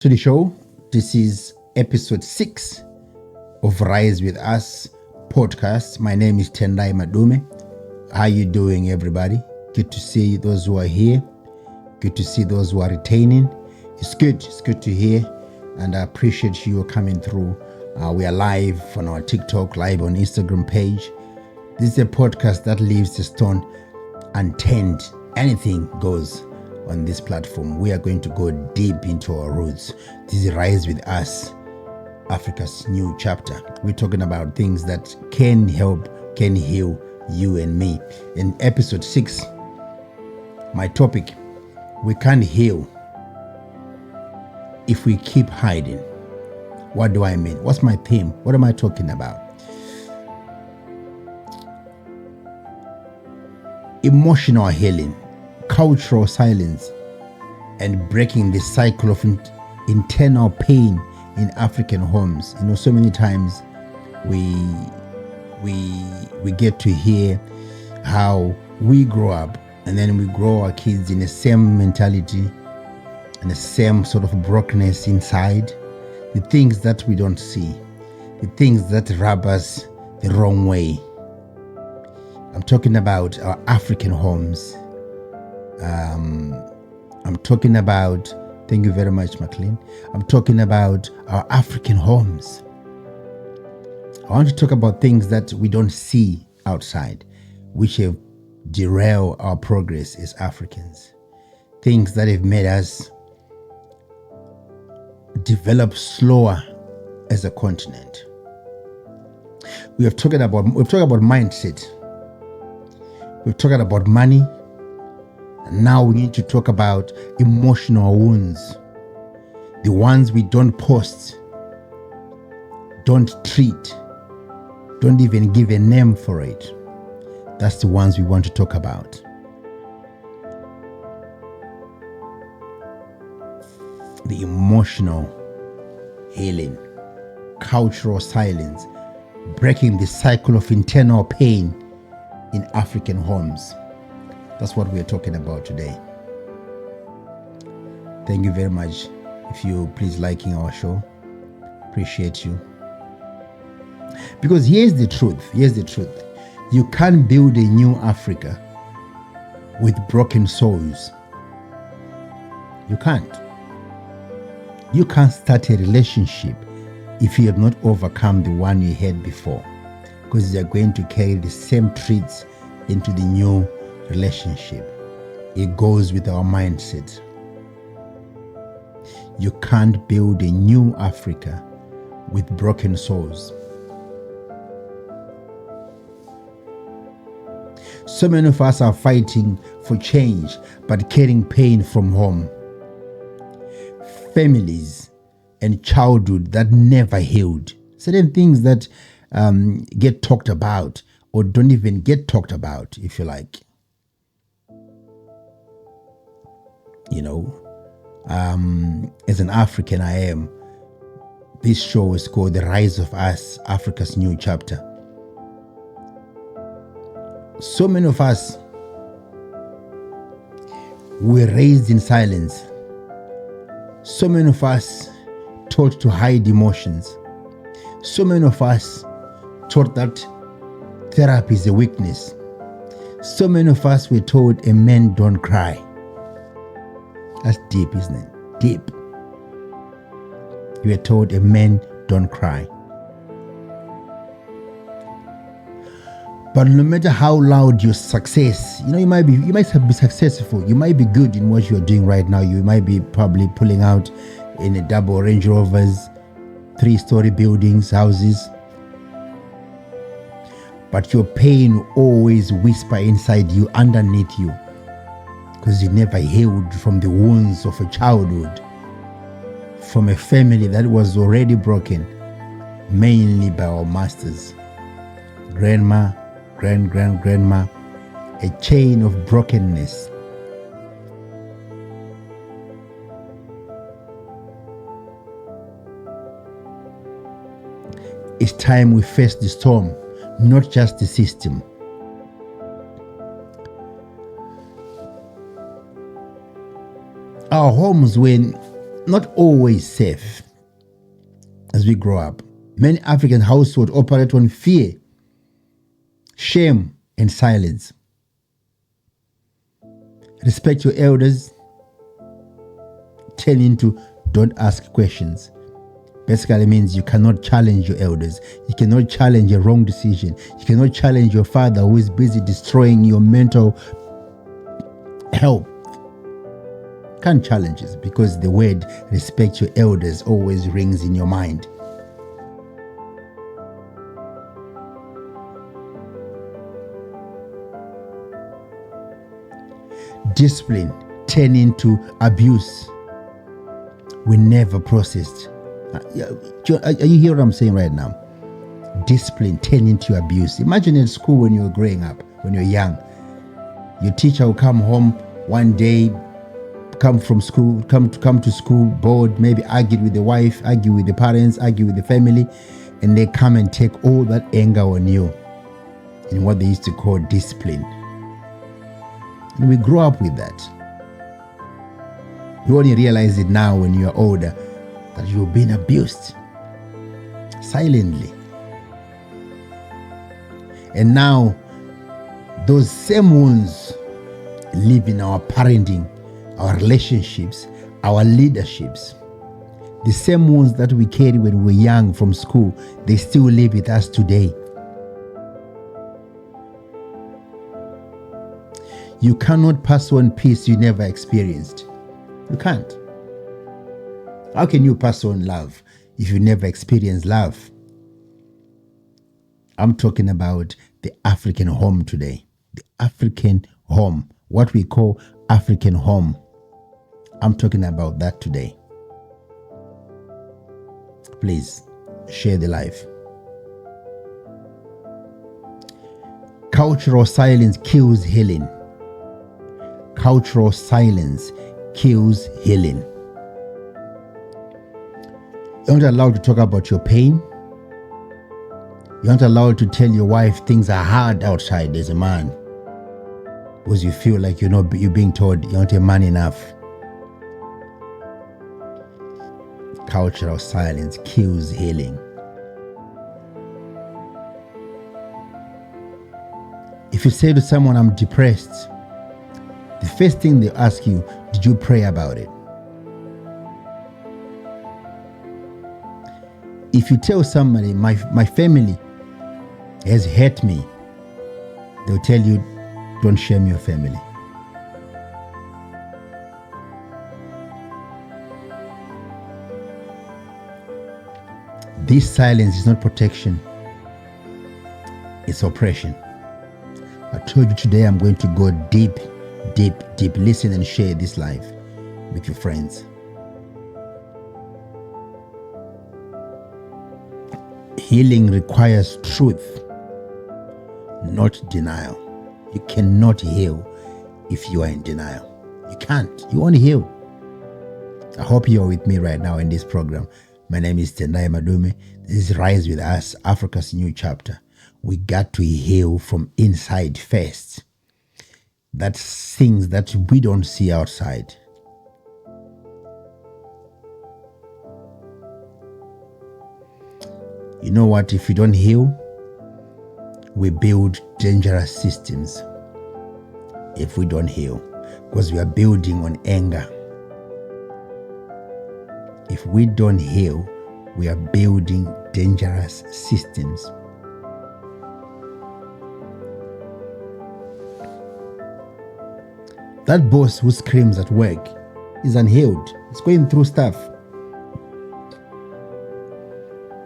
to the show. This is episode 6 of Rise With Us podcast. My name is Tendai Madume. How you doing, everybody? Good to see those who are here. Good to see those who are retaining. It's good to hear, and I appreciate you coming through. We are live on our TikTok, live on Instagram page. This is a podcast that leaves the stone unturned. Anything goes on this platform. We are going to go deep into our roots. This is Rise With Us, Africa's new chapter. We're talking about things that can help, can heal you and me. In episode 6, my topic, we can't heal if we keep hiding. What do I mean? What's my theme? What am I talking about? Emotional healing, cultural silence, and breaking the cycle of internal pain in African homes. You know, so many times we get to hear how we grow up, and then we grow our kids in the same mentality and the same sort of brokenness inside. The things that we don't see, the things that rub us the wrong way. I'm talking about our African homes. I'm talking about, thank you very much, McLean. I'm talking about our African homes. I want to talk about things that we don't see outside, which have derailed our progress as Africans. Things that have made us develop slower as a continent. We've talked about mindset. We've talked about money. And now we need to talk about emotional wounds. The ones we don't post, don't treat, don't even give a name for it. That's the ones we want to talk about. The emotional healing, cultural silence, breaking the cycle of internal pain in African homes. That's what we're talking about today. Thank you very much. If you please liking our show, appreciate you. Because here's the truth. You can't build a new Africa with broken souls. You can't. You can't start a relationship if you have not overcome the one you had before, because you're going to carry the same traits into the new relationship. It goes with our mindset. You can't build a new Africa with broken souls. So many of us are fighting for change, but carrying pain from home. Families and childhood that never healed. Certain things that get talked about or don't even get talked about, if you like. You know, as an African I am, this show is called The Rise of Us, Africa's New Chapter. So many of us were raised in silence. So many of us taught to hide emotions. So many of us taught that therapy is a weakness. So many of us were told a man don't cry. That's deep, isn't it? Deep. You were told a man don't cry. But no matter how loud your success, you might be successful. You might be good in what you're doing right now. You might be probably pulling out in a double Range Rovers, 3-story buildings, houses. But your pain always whisper inside you, underneath you, because you never healed from the wounds of a childhood, from a family that was already broken, mainly by our masters, grandma, grandma, a chain of brokenness. It's time we face the storm, not just the system. Our homes were not always safe as we grow up. Many African households operate on fear, shame, and silence. Respect your elders turn into don't ask questions. Basically means you cannot challenge your elders. You cannot challenge a wrong decision. You cannot challenge your father who is busy destroying your mental health. Can't challenge it because the word respect your elders always rings in your mind. Discipline turn into abuse. We never processed. Are you hearing what I'm saying right now? Discipline turn into abuse. Imagine at school when you were growing up, when you're young. Your teacher will come home one day, come to school bored, maybe argued with the wife, argue with the parents, argue with the family, and they come and take all that anger on you in what they used to call discipline. And we grow up with that. You only realize it now when you are older that you've been abused silently. And now those same wounds live in our parenting, our relationships, our leaderships. The same wounds that we carried when we were young from school, they still live with us today. You cannot pass on peace you never experienced. You can't. How can you pass on love if you never experienced love? I'm talking about the African home today. The African home. What we call African home. I'm talking about that today. Please share the life. Cultural silence kills healing. Cultural silence kills healing. You're not allowed to talk about your pain. You're not allowed to tell your wife things are hard outside as a man, because you feel like you're being told you're not a man enough. Cultural silence kills healing. If you say to someone, I'm depressed, the first thing they ask you, did you pray about it? If you tell somebody, my family has hurt me, they'll tell you, don't shame your family. This silence is not protection, it's oppression. I told you today I'm going to go deep. Listen and share this life with your friends. Healing requires truth, not denial. You cannot heal if you are in denial. You can't. You won't heal. I hope you're with me right now in this program. My name is Tendai Madume. This is Rise With Us, Africa's new chapter. We got to heal from inside first. That's things that we don't see outside. You know what? If we don't heal, we build dangerous systems. If we don't heal, because we are building on anger. If we don't heal, we are building dangerous systems. That boss who screams at work is unhealed. He's going through stuff.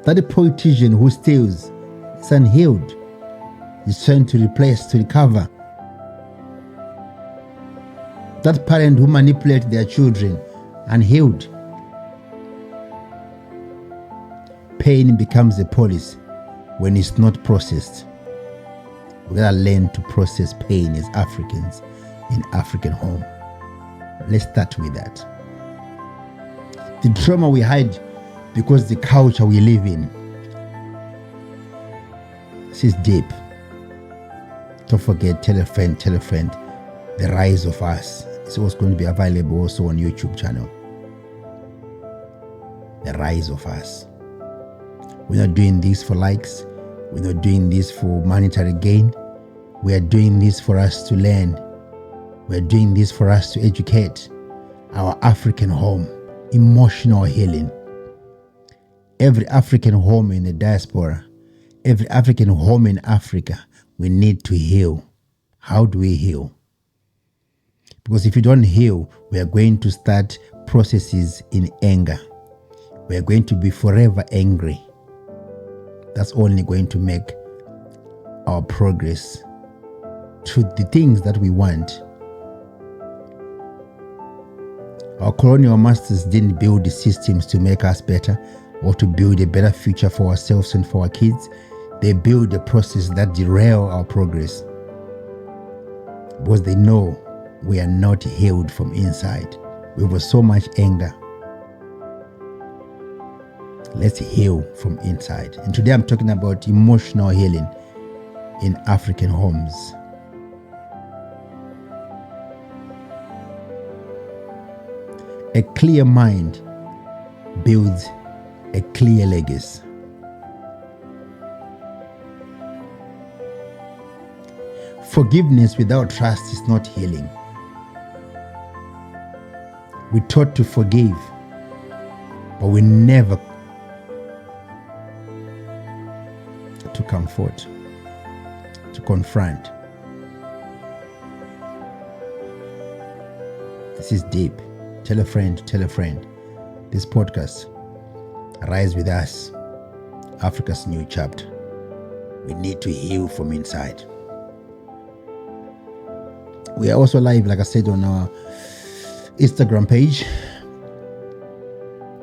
That politician who steals is unhealed. He's trying to replace, to recover. That parent who manipulates their children, unhealed. Pain becomes a police when it's not processed. We gotta learn to process pain as Africans in African home. Let's start with that. The trauma we hide because the culture we live in. This is deep. Don't forget, tell a friend. The Rise of Us. It's also going to be available also on YouTube channel. the rise of us. We're not doing this for likes. We're not doing this for monetary gain. We are doing this for us to learn. We are doing this for us to educate our African home, emotional healing. Every African home in the diaspora, every African home in Africa, we need to heal. How do we heal? Because if you don't heal, we are going to start processes in anger. We are going to be forever angry. That's only going to make our progress to the things that we want. Our colonial masters didn't build the systems to make us better or to build a better future for ourselves and for our kids. They build a process that derail our progress because they know we are not healed from inside. We have so much anger. Let's heal from inside. And today I'm talking about emotional healing in African homes. A clear mind builds a clear legacy. Forgiveness without trust is not healing. We're taught to forgive, but we never to comfort, to confront. This is deep. Tell a friend, This podcast, Rise With Us, Africa's new chapter. We need to heal from inside. We are also live, like I said, on our Instagram page.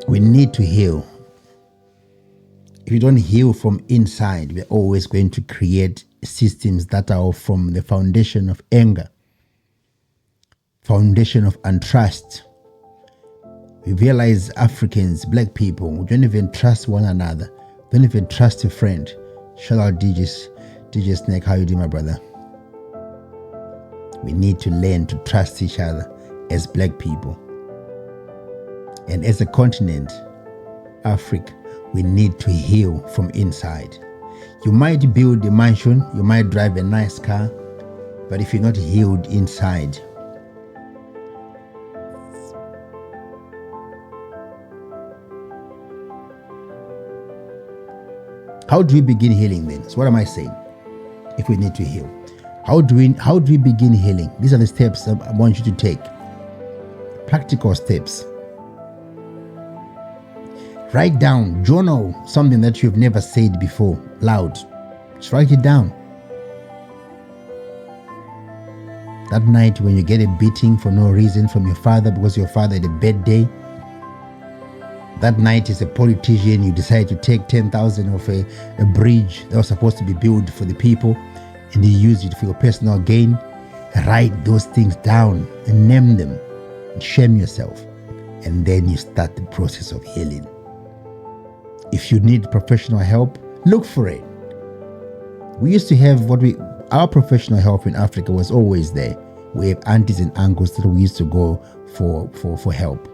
We need to heal. If you don't heal from inside, we're always going to create systems that are from the foundation of anger, foundation of untrust. We realize Africans, black people, we don't even trust one another. We don't even trust a friend. Shout out DJ Snake, how you doing, my brother? We need to learn to trust each other as black people. And as a continent, Africa, we need to heal from inside. You might build a mansion, you might drive a nice car, but if you're not healed inside, how do we begin healing then? So what am I saying? If we need to heal, how do we begin healing? These are the steps I want you to take. Practical steps. Write down, journal something that you've never said before, loud. Just write it down. That night when you get a beating for no reason from your father because your father had a bad day. That night as a politician, you decide to take 10,000 of a bridge that was supposed to be built for the people and you use it for your personal gain. Write those things down and name them and shame yourself. And then you start the process of healing. If you need professional help, look for it. We used to have our professional help in Africa was always there. We have aunties and uncles that we used to go for help.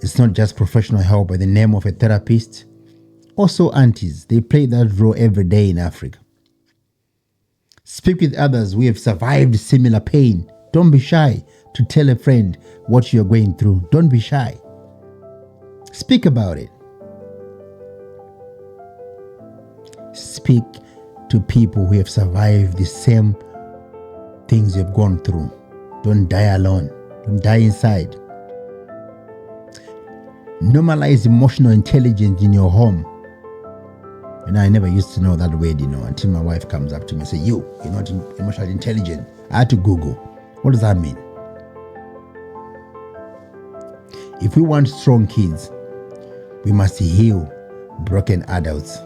It's not just professional help by the name of a therapist. Also aunties, they play that role every day in Africa. Speak with others who have survived similar pain. Don't be shy to tell a friend what you're going through. Don't be shy. Speak about it. Speak to people who have survived the same things you've gone through. Don't die alone. Don't die inside. Normalize emotional intelligence in your home. And I never used to know that word, until my wife comes up to me and says, you're not emotionally intelligent. I had to Google. What does that mean? If we want strong kids, we must heal broken adults.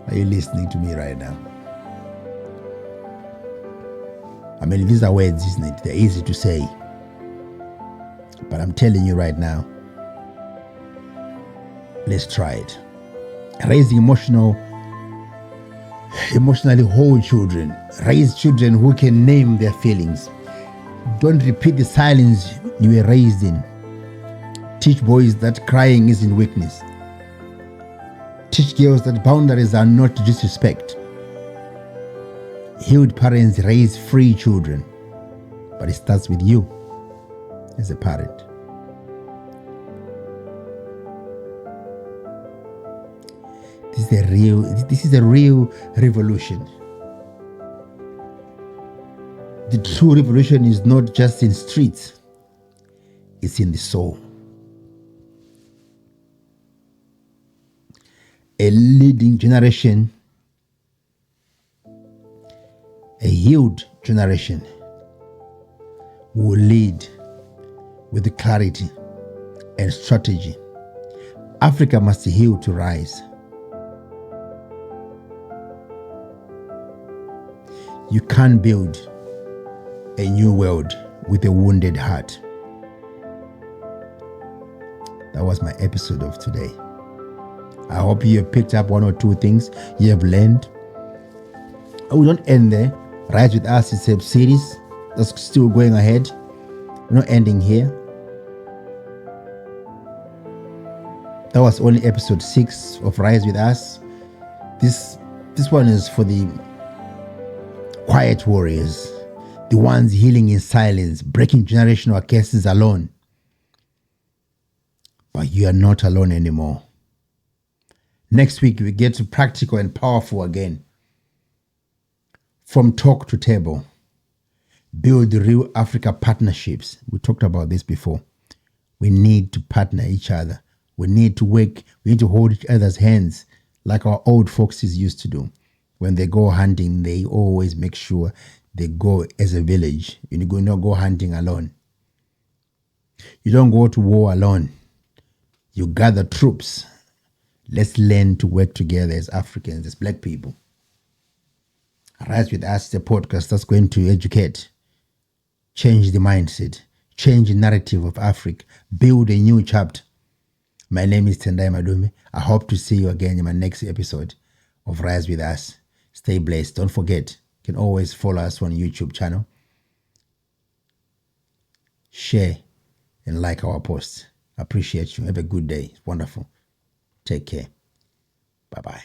Are you listening to me right now? I mean, these are words, isn't it? They're easy to say. But I'm telling you right now, let's try it. Raising emotionally whole children. Raise children who can name their feelings. Don't repeat the silence you were raised in. Teach boys that crying isn't weakness. Teach girls that boundaries are not disrespect. Healed parents raise free children, but it starts with you as a parent. This is a real revolution. The true revolution is not just in streets, it's in the soul. A leading generation, a healed generation, will lead with the clarity and strategy. Africa must heal to rise. You can't build a new world with a wounded heart. That was my episode of today. I hope you have picked up one or two things you have learned. We don't end there. Rise with Us is a series that's still going ahead. We're not ending here. That was only episode 6 of Rise with Us. This one is for the quiet warriors, the ones healing in silence, breaking generational curses alone. But you are not alone anymore. Next week, we get to practical and powerful again. From talk to table. Build real Africa partnerships. We talked about this before. We need to partner each other. We need to work. We need to hold each other's hands like our old foxes used to do. When they go hunting, they always make sure they go as a village. You do not go hunting alone. You don't go to war alone. You gather troops. Let's learn to work together as Africans, as Black people. Rise with Us, the podcast that's going to educate, change the mindset, change the narrative of Africa, build a new chapter. My name is Tendai Madume. I hope to see you again in my next episode of Rise with Us. Stay blessed. Don't forget, you can always follow us on YouTube channel. Share and like our posts. I appreciate you. Have a good day. It's wonderful. Take care. Bye-bye.